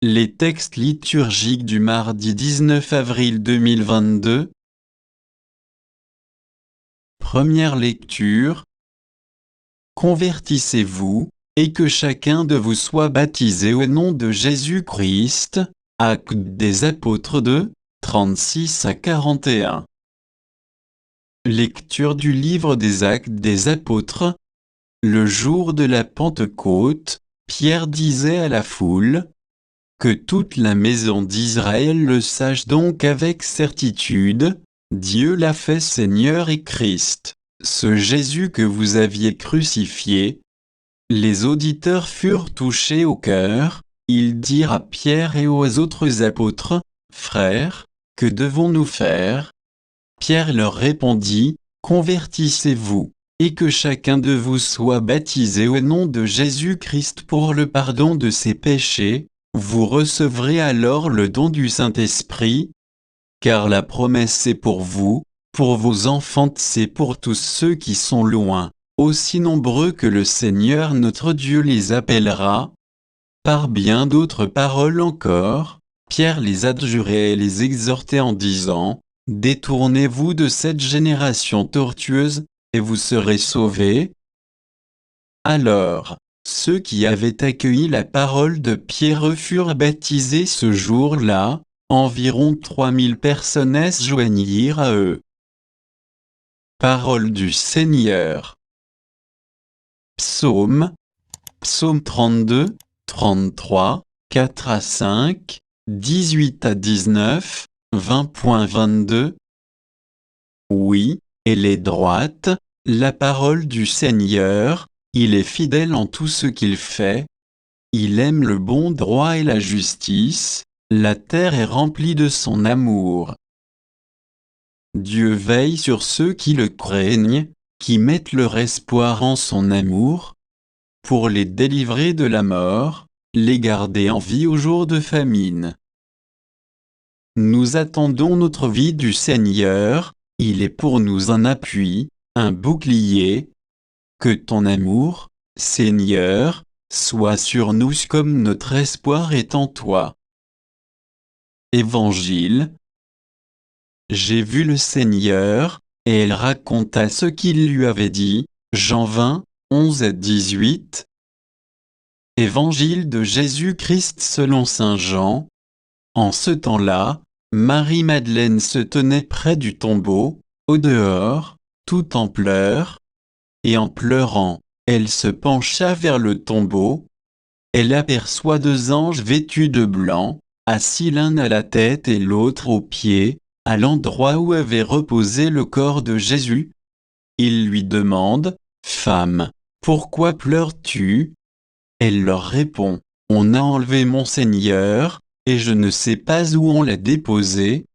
Les textes liturgiques du mardi 19 avril 2022. Première lecture. Convertissez-vous, et que chacun de vous soit baptisé au nom de Jésus-Christ. Actes des Apôtres 2, 36 à 41. Lecture du livre des Actes des Apôtres. Le jour de la Pentecôte, Pierre disait à la foule: que toute la maison d'Israël le sache donc avec certitude, Dieu l'a fait Seigneur et Christ, ce Jésus que vous aviez crucifié. Les auditeurs furent touchés au cœur, ils dirent à Pierre et aux autres apôtres: Frères, que devons-nous faire? Pierre leur répondit: Convertissez-vous, et que chacun de vous soit baptisé au nom de Jésus-Christ pour le pardon de ses péchés. Vous recevrez alors le don du Saint-Esprit, car la promesse est pour vous, pour vos enfants et pour tous ceux qui sont loin, aussi nombreux que le Seigneur notre Dieu les appellera. Par bien d'autres paroles encore, Pierre les adjurait et les exhortait en disant: Détournez-vous de cette génération tortueuse, et vous serez sauvés. Alors, ceux qui avaient accueilli la parole de Pierre furent baptisés ce jour-là, environ 3000 personnes se joignirent à eux. Parole du Seigneur. Psaume 32, 33, 4 à 5, 18 à 19, 20.22. Oui, elle est droite, la parole du Seigneur. Il est fidèle en tout ce qu'il fait. Il aime le bon droit et la justice. La terre est remplie de son amour. Dieu veille sur ceux qui le craignent, qui mettent leur espoir en son amour, pour les délivrer de la mort, les garder en vie au jour de famine. Nous attendons notre vie du Seigneur, il est pour nous un appui, un bouclier. Que ton amour, Seigneur, soit sur nous comme notre espoir est en toi. Évangile. J'ai vu le Seigneur, et elle raconta ce qu'il lui avait dit. Jean 20, 11 à 18. Évangile de Jésus-Christ selon saint Jean. En ce temps-là, Marie-Madeleine se tenait près du tombeau, au dehors, tout en pleurs. Et en pleurant, elle se pencha vers le tombeau. Elle aperçoit 2 anges vêtus de blanc, assis l'un à la tête et l'autre aux pieds, à l'endroit où avait reposé le corps de Jésus. Ils lui demandent: Femme, pourquoi pleures-tu? Elle leur répond: On a enlevé mon Seigneur, et je ne sais pas où on l'a déposé.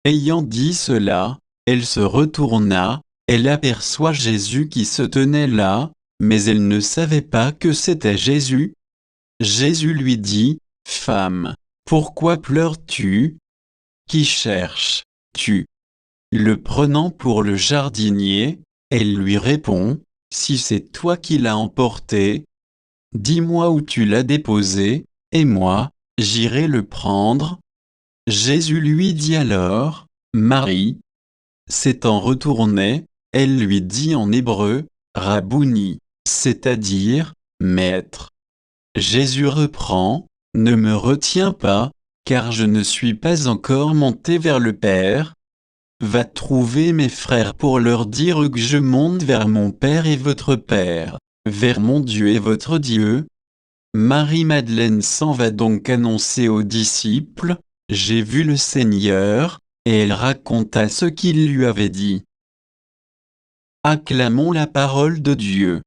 Ayant dit cela, elle se retourna. Elle aperçoit Jésus qui se tenait là, mais elle ne savait pas que c'était Jésus. Jésus lui dit: Femme, pourquoi pleures-tu? Qui cherches-tu? Le prenant pour le jardinier, elle lui répond: Si c'est toi qui l'as emporté, dis-moi où tu l'as déposé, et moi, j'irai le prendre. Jésus lui dit alors: Marie. S'étant retourné, elle lui dit en hébreu: Rabouni, c'est-à-dire Maître. Jésus reprend: Ne me retiens pas, car je ne suis pas encore monté vers le Père. Va trouver mes frères pour leur dire que je monte vers mon Père et votre Père, vers mon Dieu et votre Dieu. Marie-Madeleine s'en va donc annoncer aux disciples: J'ai vu le Seigneur, et elle raconta ce qu'il lui avait dit. Acclamons la parole de Dieu.